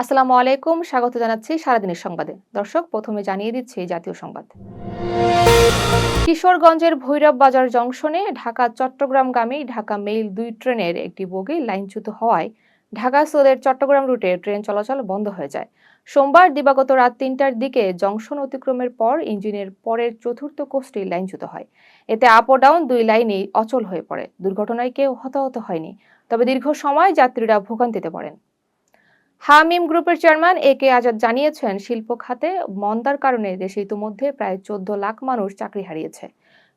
আসসালামু আলাইকুম, স্বাগত জানাচ্ছি সারাদিনের সংবাদে। দর্শক, প্রথমে জানিয়ে দিচ্ছি জাতীয় সংবাদ। কিশোরগঞ্জের ভৈরব বাজার জংশনে ঢাকা চট্টগ্রামগামী ঢাকা মেইল ২ ট্রেনের একটি বগি লাইনচ্যুত হওয়ায় ঢাকা সিলেট চট্টগ্রাম রুটে ট্রেন চলাচল বন্ধ হয়ে যায়। সোমবার দিবাগত রাত ৩টার দিকে জংশন অতিক্রমের পর ইঞ্জিনের পরের চতুর্থ কোচটি লাইনচ্যুত হয়। এতে আপ ও ডাউন দুই লাইনেই অচল হয়ে পড়ে। দুর্ঘটনায় কেউ হতাহত হয়নি, তবে দীর্ঘ সময় যাত্রীরা ভোগান্তিতে পড়েন। হামিম গ্রুপের চেয়ারম্যান এ কে আজাদ জানিয়েছেন, শিল্প খাতে মন্দার কারণে দেশে ইতিমধ্যে প্রায় ১৪ লাখ মানুষ চাকরি হারিয়েছে।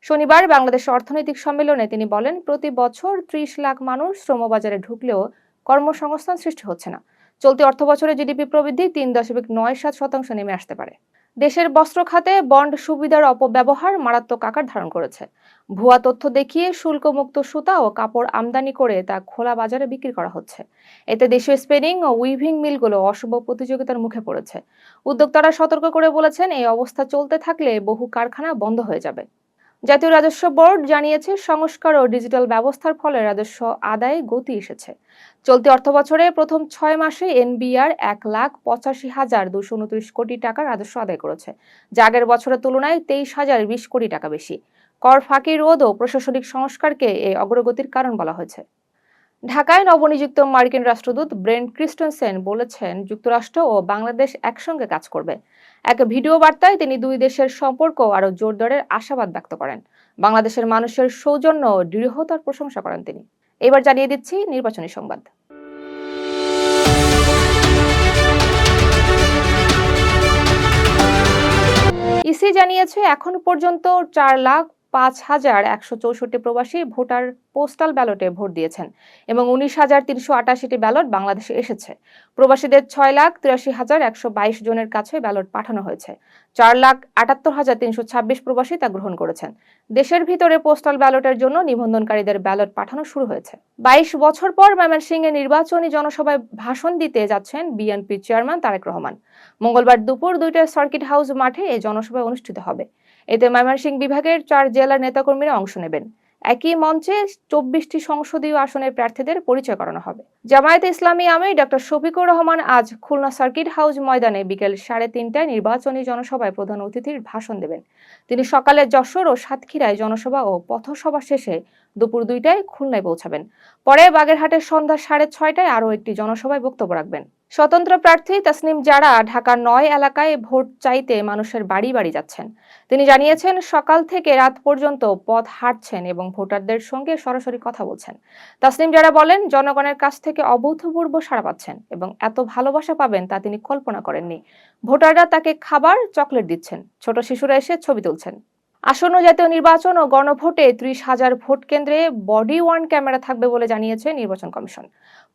শনিবার বাংলাদেশ অর্থনৈতিক সম্মেলনে তিনি বলেন, প্রতি বছর ৩০ লাখ মানুষ শ্রমবাজারে ঢুকলেও কর্মসংস্থান সৃষ্টি হচ্ছে না। চলতি অর্থবছরে জিডিপি প্রবৃদ্ধি ৩.৯৭% নেমে আসতে পারে। দেশের বস্ত্র খাতে বন্ড সুবিধার অপব্যবহার মারাত্মক আকার ধারণ করেছে। ভুয়া তথ্য দেখিয়ে শুল্কমুক্ত সুতা ও কাপড় আমদানি করে তা খোলা বাজারে বিক্রি করা হচ্ছে। এতে দেশীয় স্পিনিং ও উইভিং মিলগুলো অশুভ প্রতিযোগিতার মুখে পড়েছে। উদ্যোক্তারা সতর্ক করে বলেছেন, এই অবস্থা চলতে থাকলে বহু কারখানা বন্ধ হয়ে যাবে। জাতীয় রাজস্ব বোর্ড জানিয়েছে, সংস্কার ও ডিজিটাল ব্যবস্থার ফলে রাজস্ব আদায়ে গতি এসেছে। চলতি অর্থবছরে প্রথম ৬ মাসে এনবিআর ১,৮৫,২২৯ কোটি টাকা রাজস্ব আদায় করেছে, যা আগের বছরের তুলনায় ২৩,০২০ কোটি টাকা বেশি। কর ফাঁকি রোধ ও প্রশাসনিক সংস্কারকে এই অগ্রগতির কারণ বলা হয়েছে। ঢাকায় নবনিযুক্ত মার্কিন রাষ্ট্রদূত ব্রেন্ট ক্রিস্টেনসেন বলেছেন, যুক্তরাষ্ট্র ও বাংলাদেশ একসঙ্গে কাজ করবে। এক ভিডিও বার্তায় তিনি দুই দেশের সম্পর্ক আরও জোরদারের আশাবাদ ব্যক্ত করেন। বাংলাদেশের মানুষের সৌজন্য ও দৃঢ়তার প্রশংসা করেন তিনি। এবার জানিয়ে দিচ্ছি নির্বাচনী সংবাদ। ইসি জানিয়েছে, এখন পর্যন্ত ৪,০৫,১৬৪ প্রবাসী ভোটার পোস্টাল ব্যালটে ভোট দিয়েছেন এবং ১৯,৩৮৮টি ব্যালট বাংলাদেশে এসেছে। প্রবাসীদের ৬,৮৩,১২২ জনের কাছে ব্যালট পাঠানো হয়েছে। ৪,৭৮,৩২৬ প্রবাসী তা গ্রহণ করেছেন। দেশের ভিতরে পোস্টাল ব্যালটের জন্য নিবন্ধনকারীদের ব্যালট পাঠানো শুরু হয়েছে। ২২ বছর পর ময়মনসিংহে নির্বাচনী জনসভায় ভাষণ দিতে যাচ্ছেন বিএনপি চেয়ারম্যান তারেক রহমান। মঙ্গলবার দুপুর ২টায় সার্কিট হাউস মাঠে এই জনসভা অনুষ্ঠিত হবে। এতে ময়মনসিংহ বিভাগের ৪ জেলার নেতাকর্মীরা অংশ নেবেন। একই মঞ্চে ২৪টি সংসদীয় আসনের প্রার্থীদের পরিচয় করানো হবে। জামায়াতে ইসলামী আমির ডক্টর শফিকুর রহমান আজ খুলনা সার্কিট হাউস ময়দানে বিকেল ৩:৩০টায় নির্বাচনী জনসভায় প্রধান অতিথির ভাষণ দেবেন। তিনি সকালে যশোর ও সাতক্ষীরায় জনসভা ও পথসভা শেষে দুপুর ২টায় খুলনায় পৌঁছাবেন। পরে বাগেরহাটে সন্ধ্যা ৬:৩০টায় আরও একটি জনসভায় বক্তব্য রাখবেন। স্বতন্ত্র প্রার্থী তাসনিম জারা ঢাকার ৯ এলাকায় ভোট চাইতে মানুষের বাড়ি বাড়ি যাচ্ছেন। তিনি জানিয়েছেন, সকাল থেকে রাত পর্যন্ত পথ হাঁটছেন এবং ভোটারদের সঙ্গে সরাসরি কথা বলছেন। তাসনিম জারা বলেন, জনগণের কাছ থেকে অভূতপূর্ব সাড়া পাচ্ছেন এবং এত ভালোবাসা পাবেন তা তিনি কল্পনা করেননি। ভোটাররা তাকে খাবার, চকলেট দিচ্ছেন, ছোট শিশুরা এসে ছবি তুলছেন। আসন্ন জাতীয় নির্বাচন ও গণভোটে ৩০,০০০ ভোট কেন্দ্রে বডি ওয়ার্ন ক্যামেরা থাকবে বলে জানিয়েছে নির্বাচন কমিশন।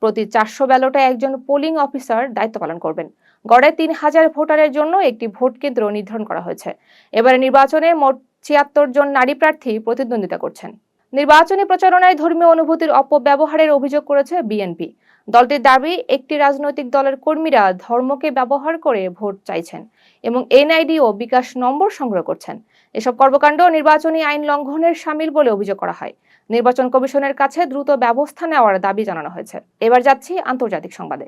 প্রতি ৪০০ ব্যালটে একজন পোলিং অফিসার দায়িত্ব পালন করবেন। গড়ে ৩,০০০ ভোটারের জন্য একটি ভোট কেন্দ্র নির্ধারণ করা হয়েছে। এবারে নির্বাচনে মোট ৭৬ জন নারী প্রার্থী প্রতিদ্বন্দ্বিতা করছেন। নির্বাচনী প্রচারণায় ধর্মীয় অনুভূতির অপব্যবহারের অভিযোগ করেছে বিএনপি। দলটির দাবি, একটি রাজনৈতিক দলের কর্মীরা ধর্মকে ব্যবহার করে ভোট চাইছেন এবং এনআইডি ও বিকাশ নম্বর সংগ্রহ করছেন। এসব কর্মকাণ্ড নির্বাচনী আইন লঙ্ঘনের শামিল বলে অভিযোগ করা হয়। নির্বাচন কমিশনের কাছে দ্রুত ব্যবস্থা নেওয়ার দাবি জানানো হয়েছে। এবার যাচ্ছি আন্তর্জাতিক সংবাদে।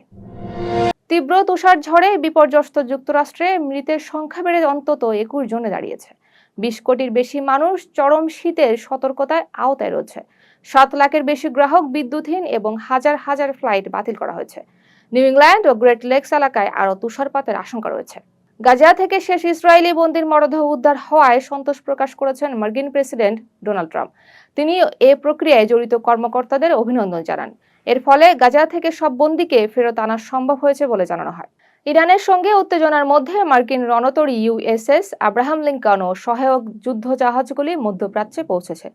তীব্র তুষার ঝড়ে বিপর্যস্ত যুক্তরাষ্ট্রে মৃতের সংখ্যা বেড়ে অন্তত ২১ জনে দাঁড়িয়েছে। ২০ কোটির বেশি মানুষ চরম শীতের সতর্কতায় আওতায় রয়েছে। ৭ লাখের বেশি গ্রাহক বিদ্যুৎহীন এবং হাজার হাজার ফ্লাইট বাতিল করা হয়েছে। নিউ ইংল্যান্ড ও গ্রেট লেকস এলাকায় আরও তুষারপাতের আশঙ্কা রয়েছে। গাজা থেকে শেষ ইসরায়েলি বন্দির মরদেহ উদ্ধার হওয়ায় সন্তোষ প্রকাশ করেছেন মার্কিন প্রেসিডেন্ট ডোনাল্ড ট্রাম্প। তিনি এ প্রক্রিয়ায় জড়িত কর্মকর্তাদের অভিনন্দন জানান। এর ফলে গাজা থেকে সব বন্দীকে ফেরত আনা সম্ভব হয়েছে বলে জানানো হয়। ইরানের সঙ্গে উত্তেজনার মধ্যে মার্কিন রণতরী ইউএসএস আব্রাহাম লিঙ্কন ও সহায়ক যুদ্ধ জাহাজগুলি মধ্যপ্রাচ্যে পৌঁছেছে।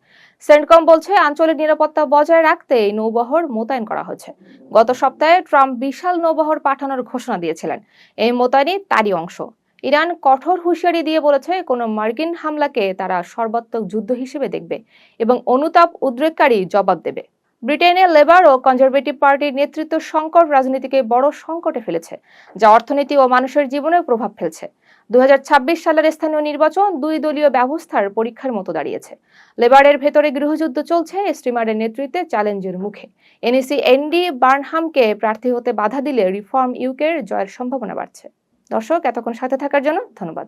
সেন্টকম বলছে, আঞ্চলিক নিরাপত্তা বজায় রাখতে এই নৌবহর মোতায়েন করা হয়েছে। গত সপ্তাহে ট্রাম্প বিশাল নৌবহর পাঠানোর ঘোষণা দিয়েছিলেন। এই মোতায়েনই তারই অংশ। ইরান কঠোর হুঁশিয়ারি দিয়ে বলেছে, কোনো মার্কিন হামলাকে তারা সর্বাত্মক যুদ্ধ হিসেবে দেখবে এবং অনুতাপ উদ্রেককারী জবাব দেবে। ব্রিটেনে লেবার ও কনজারভেটিভ পার্টির নেতৃত্ব সংকট রাজনীতিকে বড় সংকটে ফেলেছে, যা অর্থনীতি ও মানুষের জীবনে প্রভাব ফেলছে। সালের স্থানীয় নির্বাচন দুই দলীয় ব্যবস্থার পরীক্ষার মতো দাঁড়িয়েছে। লেবারের ভেতরে গৃহযুদ্ধ চলছে, স্টিমারের নেতৃত্বে চ্যালেঞ্জের মুখে। এনইসি এনডি বার্নহামকে প্রার্থী হতে বাধা দিলে রিফর্ম ইউকের জয়ের সম্ভাবনা বাড়ছে। দর্শক, এতক্ষণ সাথে থাকার জন্য ধন্যবাদ।